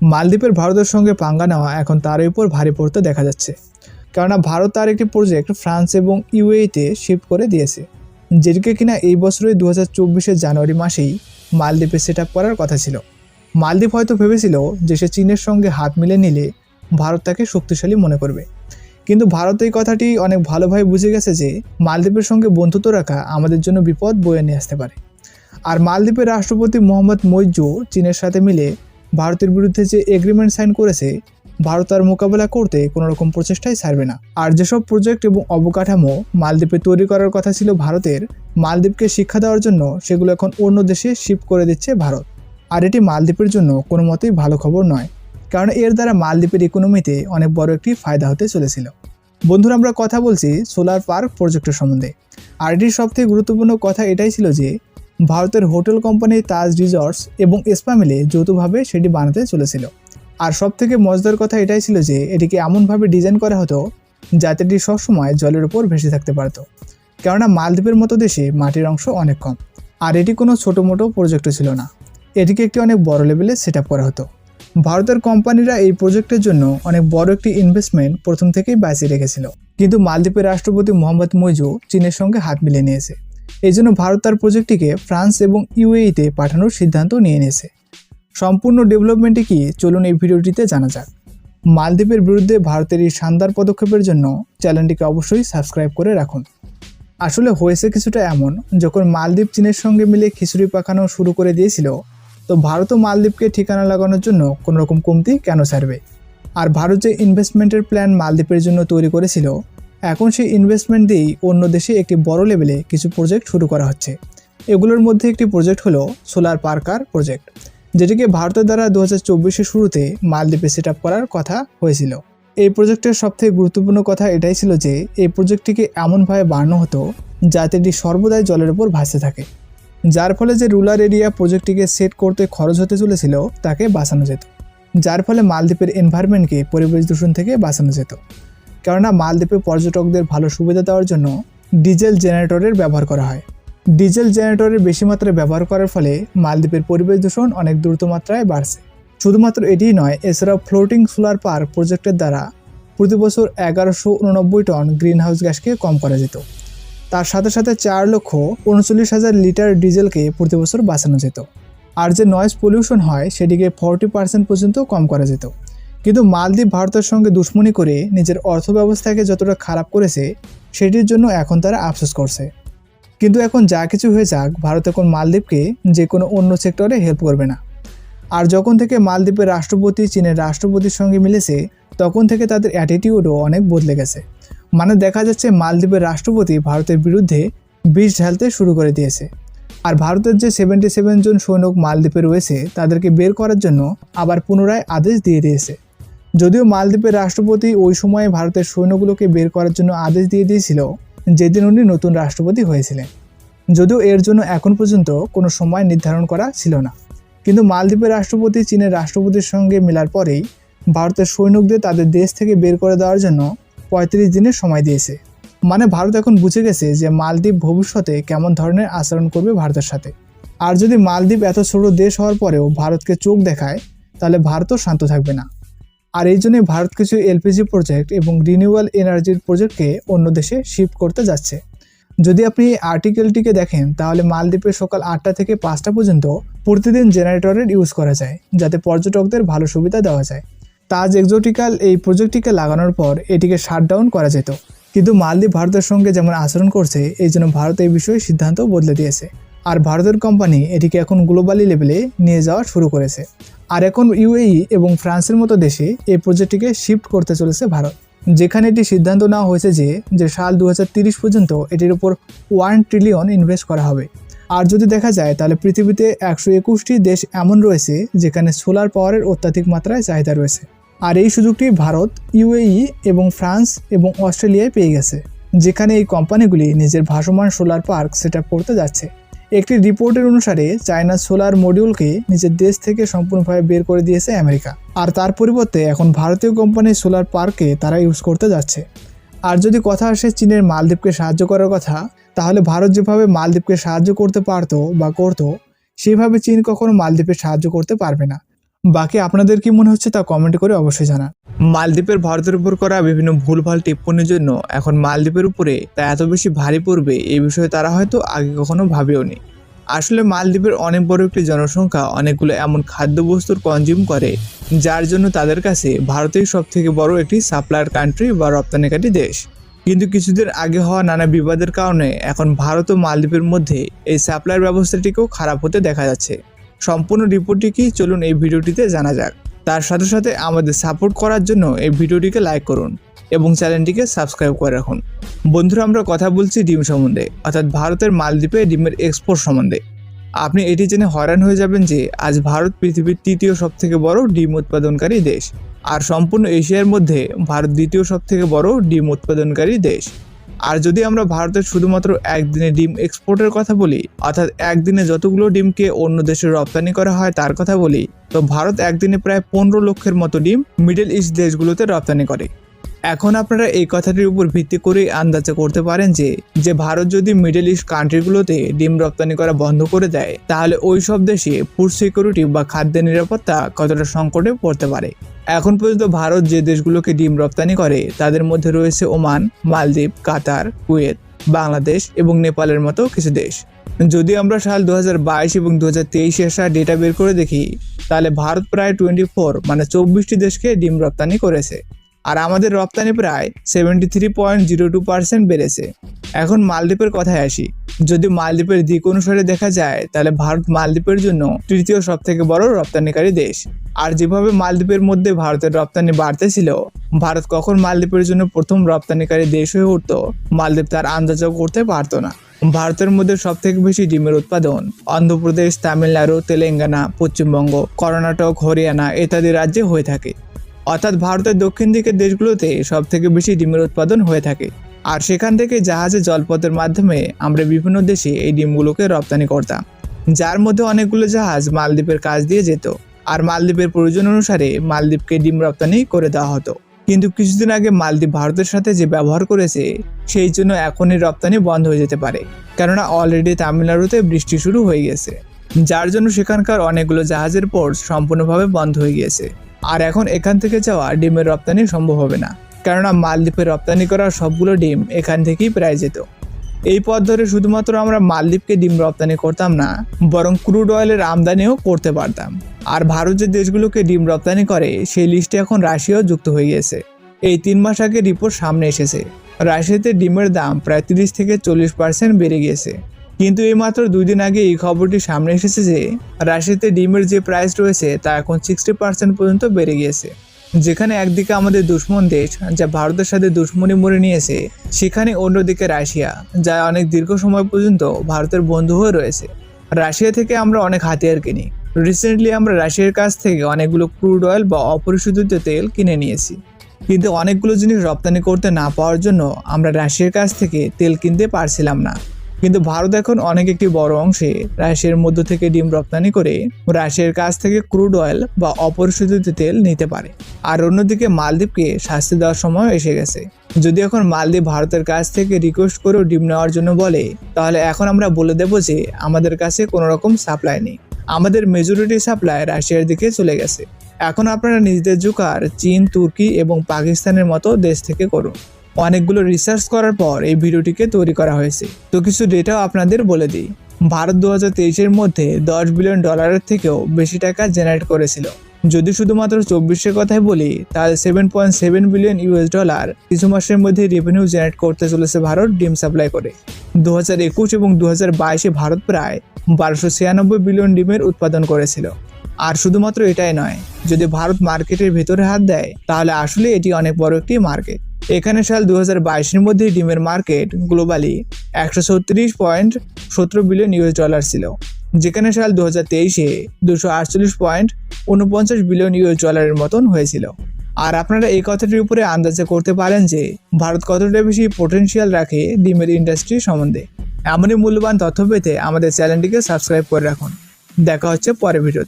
মালদ্বীপের ভারতের সঙ্গে পাঙ্গা নেওয়া এখন তার উপর ভারী পড়তে দেখা যাচ্ছে, কেননা ভারত তার একটি প্রজেক্ট ফ্রান্স এবং ইউএইতে শিফট করে দিয়েছে, যেটিকে কিনা এই বছরের 2024 জানুয়ারি মাসেই মালদ্বীপে সেট আপ করার কথা ছিল। মালদ্বীপ হয়তো ভেবেছিল যে সে চীনের সঙ্গে হাত মিলে নিলে ভারত তাকে শক্তিশালী মনে করবে, কিন্তু ভারত এই কথাটি অনেক ভালোভাবে বুঝে গেছে যে মালদ্বীপের সঙ্গে বন্ধুত্ব রাখা আমাদের জন্য বিপদ বয়ে নিয়ে আসতে পারে। আর মালদ্বীপের রাষ্ট্রপতি মোহাম্মদ মইজু চীনের সাথে মিলে ভারতের বিরুদ্ধে যে এগ্রিমেন্ট সাইন করেছে, ভারত তার মোকাবেলা করতে কোনো রকম প্রচেষ্টাই ছাড়বে না। আর যেসব প্রজেক্ট এবং অবকাঠামো মালদ্বীপে তৈরি করার কথা ছিল ভারতের, মালদ্বীপকে শিক্ষা দেওয়ার জন্য সেগুলো এখন অন্য দেশে শিফট করে দিচ্ছে ভারত। আর এটি মালদ্বীপের জন্য কোনো মতেই ভালো খবর নয়, কারণ এর দ্বারা মালদ্বীপের ইকোনমিতে অনেক বড় একটি ফায়দা হতে চলেছিল। বন্ধুরা, আমরা কথা বলছি সোলার পার্ক প্রজেক্টের সম্বন্ধে। আর এটির সবথেকে গুরুত্বপূর্ণ কথা এটাই ছিল যে ভারতের হোটেল কোম্পানি তাজ রিসর্টস এবং স্পা মিলে যৌথভাবে সেটি বানাতে চলেছিল। আর সবথেকে মজাদার কথা এটাই ছিল যে এটিকে এমনভাবে ডিজাইন করা হতো যাতে এটি সবসময় জলের উপর ভেসে থাকতে পারত, কেননা মালদ্বীপের মতো দেশে মাটির অংশ অনেক কম। আর এটি কোনো ছোটো মোটো প্রজেক্টও ছিল না, এটিকে একটি অনেক বড় লেভেলে সেট আপ করা হতো। ভারতের কোম্পানিরা এই প্রজেক্টের জন্য অনেক বড় একটি ইনভেস্টমেন্ট প্রথম থেকেই বাঁচিয়ে রেখেছিল, কিন্তু মালদ্বীপের রাষ্ট্রপতি মোহাম্মদ মইজু চীনের সঙ্গে হাত মিলিয়ে নিয়েছে। এই জন্য ভারত তার প্রজেক্টটিকে ফ্রান্স এবং ইউএইতে পাঠানোর সিদ্ধান্ত নিয়ে নিয়েছে। সম্পূর্ণ ডেভেলপমেন্টে কি, চলুন এই ভিডিওটিতে জানা যাক। মালদ্বীপের বিরুদ্ধে ভারতের এই শানদার পদক্ষেপের জন্য চ্যানেলটিকে অবশ্যই সাবস্ক্রাইব করে রাখুন। আসলে হয়েছে কিছুটা এমন, যখন মালদ্বীপ চীনের সঙ্গে মিলে খিচুড়ি পাকানো শুরু করে দিয়েছিল, তো ভারতও মালদ্বীপকে ঠিকানা লাগানোর জন্য কোনো রকম কমতি কেন ছাড়বে। আর ভারত যে ইনভেস্টমেন্টের প্ল্যান মালদ্বীপের জন্য তৈরি করেছিল, এখন সেই ইনভেস্টমেন্ট দিয়েই অন্য দেশে একটি বড় লেভেলে কিছু প্রজেক্ট শুরু করা হচ্ছে। এগুলোর মধ্যে একটি প্রজেক্ট হলো সোলার পার্কার প্রজেক্ট, যেটিকে ভারতের দ্বারা 2024 শুরুতে মালদ্বীপে সেট আপ করার কথা হয়েছিল। এই প্রজেক্টের সবথেকে গুরুত্বপূর্ণ কথা এটাই ছিল যে এই প্রজেক্টটিকে এমনভাবে বানানো হতো যাতে এটি সর্বদাই জলের উপর ভাসতে থাকে, যার ফলে যে রুরাল এরিয়া প্রজেক্টটিকে সেট করতে খরচ হতে চলেছিল তাকে বাঁচানো যেত, যার ফলে মালদ্বীপের এনভায়রনমেন্টকে পরিবেশ দূষণ থেকে বাঁচানো যেত। কেননা মালদ্বীপে পর্যটকদের ভালো সুবিধা দেওয়ার জন্য ডিজেল জেনারেটরের ব্যবহার করা হয়। ডিজেল জেনারেটরের বেশি মাত্রায় ব্যবহার করার ফলে মালদ্বীপের পরিবেশ দূষণ অনেক দ্রুত মাত্রায় বাড়ছে। শুধুমাত্র এটিই নয়, এছাড়াও ফ্লোটিং সোলার পার্ক প্রজেক্টের দ্বারা প্রতি বছর 1189 টন গ্রিন হাউস গ্যাসকে কম করা যেত। তার সাথে সাথে 4,39,000 লিটার ডিজেলকে প্রতি বছর বাঁচানো যেত। আর যে নয়েজ পলিউশন হয় সেটিকে 40% পর্যন্ত কম করা যেত। কিন্তু মালদ্বীপ ভারতের সঙ্গে দুশ্মনী করে নিজের অর্থব্যবস্থাকে যতটা খারাপ করেছে, সেটির জন্য এখন তারা আফসোস করছে। কিন্তু এখন যা কিছু হয়ে যাক, ভারত এখন মালদ্বীপকে যে কোনো অন্য সেক্টরে হেল্প করবে না। আর যখন থেকে মালদ্বীপের রাষ্ট্রপতি চীনের রাষ্ট্রপতির সঙ্গে মিলেছে, তখন থেকে তাদের অ্যাটিটিউডও অনেক বদলে গেছে। মানে দেখা যাচ্ছে মালদ্বীপের রাষ্ট্রপতি ভারতের বিরুদ্ধে বিষ ঢালতে শুরু করে দিয়েছে। আর ভারতের যে 77 জন সৈনিক মালদ্বীপে রয়েছে তাদেরকে বের করার জন্য আবার পুনরায় আদেশ দিয়ে দিয়েছে। যদিও মালদ্বীপের রাষ্ট্রপতি ওই সময়ে ভারতের সৈন্যগুলোকে বের করার জন্য আদেশ দিয়ে দিয়েছিল যেদিন উনি নতুন রাষ্ট্রপতি হয়েছিলেন, যদিও এর জন্য এখন পর্যন্ত কোনো সময় নির্ধারণ করা ছিল না। কিন্তু মালদ্বীপের রাষ্ট্রপতি চীনের রাষ্ট্রপতির সঙ্গে মেলার পরেই ভারতের সৈনিকদের তাদের দেশ থেকে বের করে দেওয়ার জন্য 35 দিনের সময় দিয়েছে। মানে ভারত এখন বুঝে গেছে যে মালদ্বীপ ভবিষ্যতে কেমন ধরনের আচরণ করবে ভারতের সাথে। আর যদি মালদ্বীপ এত ছোট দেশ হওয়ার পরেও ভারতকে চোখ দেখায়, তাহলে ভারতও শান্ত থাকবে না। আর এই জন্যই ভারত কিছু এলপিজি প্রজেক্ট এবং রিনিউয়েবল এনার্জির প্রজেক্টকে অন্য দেশে শিফট করতে যাচ্ছে। যদি আপনি এই আর্টিকেলটিকে দেখেন, তাহলে মালদ্বীপে সকাল 8টা থেকে 5টা পর্যন্ত প্রতিদিন জেনারেটরের ইউজ করা যায়, যাতে পর্যটকদের ভালো সুবিধা দেওয়া যায়। তাজ এক্সোটিক্যাল এই প্রজেক্টটিকে লাগানোর পর এটিকে শাটডাউন করা যেত, কিন্তু মালদ্বীপ ভারতের সঙ্গে যেমন আচরণ করছে, এই জন্য ভারত এই বিষয়ে সিদ্ধান্ত বদলে দিয়েছে। আর ভারতের কোম্পানি এটিকে এখন গ্লোবালি লেভেলে নিয়ে যাওয়া শুরু করেছে। আর এখন ইউএই এবং ফ্রান্সের মতো দেশে এই প্রজেক্টটিকে শিফট করতে চলেছে ভারত, যেখানে এটি সিদ্ধান্ত নেওয়া হয়েছে যে সাল 2030 পর্যন্ত এটির উপর 1 ট্রিলিয়ন ইনভেস্ট করা হবে। আর যদি দেখা যায়, তাহলে পৃথিবীতে 121টি দেশ এমন রয়েছে যেখানে সোলার পাওয়ারের অত্যাধিক মাত্রায় চাহিদা রয়েছে। আর এই সুযোগটি ভারত, ইউএই এবং ফ্রান্স এবং অস্ট্রেলিয়ায় পেয়ে গেছে, যেখানে এই কোম্পানিগুলি নিজের ভাসমান সোলার পার্ক সেট আপ করতে যাচ্ছে। একটি রিপোর্টের অনুসারে চায়না সোলার মডিউলকে নিজের দেশ থেকে সম্পূর্ণভাবে বের করে দিয়েছে আমেরিকা। আর তার পরিবর্তে এখন ভারতীয় কোম্পানির সোলার পার্কে তারা ইউজ করতে যাচ্ছে। আর যদি কথা আসে চীনের মালদ্বীপকে সাহায্য করার কথা, তাহলে ভারত যেভাবে মালদ্বীপকে সাহায্য করতে পারতো বা করতো, সেভাবে চীন কখনো মালদ্বীপে সাহায্য করতে পারবে না। বাকি আপনাদের কি মনে হচ্ছে তা কমেন্ট করে অবশ্যই জানান। মালদ্বীপের ভারতের উপর করা বিভিন্ন ভুলভাল টিপ্পণির জন্য এখন মালদ্বীপের উপরে তা এত বেশি ভারী পড়বে এই বিষয়ে তারা হয়তো আগে কখনো ভাবেওনি। আসলে মালদ্বীপের অনেক বড় একটি জনসংখ্যা অনেকগুলো এমন খাদ্যবস্তুর কনজিউম করে যার জন্য তাদের কাছে ভারতেই সব থেকে বড় একটি সাপ্লায়ার কান্ট্রি বা রপ্তানিকারী দেশ। কিন্তু কিছুদিন আগে হওয়া নানা বিবাদের কারণে এখন ভারত ও মালদ্বীপের মধ্যে এই সাপ্লায়ার ব্যবস্থাটিকেও খারাপ হতে দেখা যাচ্ছে। সম্পূর্ণ রিপোর্টটি কি চলুন এই ভিডিওটিতে জানা যাক। তার সাথে সাথে আমাদের সাপোর্ট করার জন্য এই ভিডিওটিকে লাইক করুন এবং চ্যানেলটিকে সাবস্ক্রাইব করে রাখুন। বন্ধুরা, আমরা কথা বলছি ডিম সম্বন্ধে, অর্থাৎ ভারতের মালদ্বীপে ডিমের এক্সপোর্ট সম্বন্ধে। আপনি এটি জেনে হয়রান হয়ে যাবেন যে আজ ভারত পৃথিবীর তৃতীয় সবথেকে বড় ডিম উৎপাদনকারী দেশ, আর সম্পূর্ণ এশিয়ার মধ্যে ভারত দ্বিতীয় সবথেকে বড় ডিম উৎপাদনকারী দেশ। আর যদি আমরা ভারতের শুধুমাত্র একদিনে ডিম এক্সপোর্টের কথা বলি, অর্থাৎ একদিনে যতগুলো ডিমকে অন্য দেশে রপ্তানি করা হয় তার কথা বলি, তো ভারত একদিনে প্রায় 15 লক্ষের মতো ডিম মিডল ইস্ট দেশগুলোতে রপ্তানি করে। এখন আপনারা এই কথাটির উপর ভিত্তি করে আন্দাজে করতে পারেন যে ভারত যদি মিডল ইস্ট কান্ট্রিগুলোতে ডিম রপ্তানি করা বন্ধ করে দেয় তাহলে ওই সব দেশে ফুড সিকিউরিটি বা খাদ্যের নিরাপত্তা কতটা সংকটে পড়তে পারে। এখন পর্যন্ত ভারত যে দেশগুলোকে ডিম রপ্তানি করে তাদের মধ্যে রয়েছে ওমান, মালদ্বীপ, কাতার, কুয়েত, বাংলাদেশ এবং নেপালের মতো কিছু দেশ। যদি আমরা সাল 2022 এবং 2023 এর ডেটা বের করে দেখি তাহলে ভারত প্রায় 24টি দেশকে ডিম রপ্তানি করেছে, আর আমাদের রপ্তানি প্রায় 73.02% বেড়েছে। এখন মালদ্বীপের কথায় আসি। যদি মালদ্বীপের দিক অনুসারে দেখা যায় তাহলে ভারত মালদ্বীপের জন্য তৃতীয় সবথেকে বড় রপ্তানিকারী দেশ। আর যেভাবে মালদ্বীপের মধ্যে ভারতের রপ্তানি বাড়তেছিল, ভারত কখন মালদ্বীপের জন্য প্রথম রপ্তানিকারী দেশ হয়ে উঠত মালদ্বীপ তার আন্দাজও করতে পারতো না। ভারতের মধ্যে সবথেকে বেশি ডিমের উৎপাদন অন্ধ্রপ্রদেশ, তামিলনাড়ু, তেলেঙ্গানা, পশ্চিমবঙ্গ, কর্ণাটক, হরিয়ানা ইত্যাদি রাজ্যে হয়ে থাকে। অর্থাৎ ভারতের দক্ষিণ দিকের দেশগুলোতে সব থেকে বেশি ডিমের উৎপাদন হয়ে থাকে, আর সেখান থেকে জাহাজে জলপথের মাধ্যমে আমরা বিভিন্ন দেশে এই ডিমগুলোকে রপ্তানি করতাম, যার মধ্যে অনেকগুলো জাহাজ মালদ্বীপের কাছ দিয়ে যেত, আর মালদ্বীপের প্রয়োজন অনুসারে মালদ্বীপকে ডিম রপ্তানি করে দেওয়া হতো। কিন্তু কিছুদিন আগে মালদ্বীপ ভারতের সাথে যে ব্যবহার করেছে সেই জন্য এখনই রপ্তানি বন্ধ হয়ে যেতে পারে, কেননা অলরেডি তামিলনাড়ুতে বৃষ্টি শুরু হয়ে গেছে, যার জন্য সেখানকার অনেকগুলো জাহাজের পোর্ট সম্পূর্ণভাবে বন্ধ হয়ে গিয়েছে। আর এখন এখান থেকে যাওয়া ডিমের রপ্তানি সম্ভব হবে না, কেননা মালদ্বীপে রপ্তানি করা সবগুলো ডিম এখান থেকেই প্রায় যেত। এই পথ ধরে শুধুমাত্র আমরা মালদ্বীপকে ডিম রপ্তানি করতাম না, বরং ক্রুড অয়েলের আমদানিও করতে পারতাম। আর ভারত যে দেশগুলোকে ডিম রপ্তানি করে সেই লিস্টে এখন রাশিয়াও যুক্ত হয়ে গেছে। এই 3 মাস আগে রিপোর্ট সামনে এসেছে, রাশিয়াতে ডিমের দাম প্রায় 30 থেকে 40% বেড়ে গিয়েছে। কিন্তু এই মাত্র 2 দিন আগে এই খবরটি সামনে এসেছে যে রাশিয়াতে ডিমের যে প্রাইস রয়েছে তা এখন 60% পর্যন্ত বেড়ে গিয়েছে। যেখানে একদিকে আমাদের দুশ্মন দেশ যা ভারতের সাথে দুশ্মনী মরে নিয়েছে, সেখানে অন্যদিকে রাশিয়া যা অনেক দীর্ঘ সময় পর্যন্ত ভারতের বন্ধু হয়ে রয়েছে। রাশিয়া থেকে আমরা অনেক হাতিয়ার কিনি। রিসেন্টলি আমরা রাশিয়ার কাছ থেকে অনেকগুলো ক্রুড অয়েল বা অপরিশোধিত তেল কিনে নিয়েছি, কিন্তু অনেকগুলো জিনিস রপ্তানি করতে না পাওয়ার জন্য আমরা রাশিয়ার কাছ থেকে তেল কিনতে পারছিলাম না। কিন্তু ভারত এখন অনেক একটি বড় অংশে রাশিয়ার মধ্য থেকে ডিম রপ্তানি করে রাশিয়ার কাছ থেকে ক্রুড অয়েল বা অপরিশোধিত তেল নিতে পারে। আর অন্যদিকে মালদ্বীপকে শাস্তি দেওয়ার সময় এসে গেছে। যদি এখন মালদ্বীপ ভারতের কাছ থেকে রিকোয়েস্ট করেও ডিম নেওয়ার জন্য বলে, তাহলে এখন আমরা বলে দেব যে আমাদের কাছে কোনো রকম সাপ্লাই নেই, আমাদের মেজরিটি সাপ্লাই রাশিয়ার দিকে চলে গেছে। এখন আপনারা নিজেদের জোগাড় চীন, তুর্কি এবং পাকিস্তানের মতো দেশ থেকে করুন। অনেকগুলো রিসার্চ করার পর এই ভিডিওটিকে তৈরি করা হয়েছে। তো কিছু ডেটাও আপনাদের বলে দিই। ভারত 2023-এর মধ্যে $10 বিলিয়ন থেকেও বেশি টাকা জেনারেট করেছিল। যদি শুধুমাত্র 24-এর কথাই বলি তাহলে $7.7 বিলিয়ন কিছু মাসের মধ্যে রেভিনিউ জেনারেট করতে চলেছে ভারত ডিম সাপ্লাই করে। 2021 এবং 2022-এ ভারত প্রায় 1296 বিলিয়ন ডিমের উৎপাদন করেছিল। আর শুধুমাত্র এটাই নয়, যদি ভারত মার্কেটের ভেতরে হাত দেয় তাহলে আসলে এটি অনেক বড় একটি মার্কেট। এখানে সাল 2022-এর মধ্যে ডিমের মার্কেট গ্লোবালি $136.17 বিলিয়ন ছিল, যেখানে সাল 2023-এ $248.49 বিলিয়ন মতন হয়েছিল। আর আপনারা এই কথাটির উপরে আন্দাজে করতে পারেন যে ভারত কতটা বেশি পটেনশিয়াল রাখে ডিমের ইন্ডাস্ট্রি সম্বন্ধে। এমনই মূল্যবান তথ্য পেতে আমাদের চ্যানেলটিকে সাবস্ক্রাইব করে রাখুন। দেখা হচ্ছে পরের ভিডিওতে।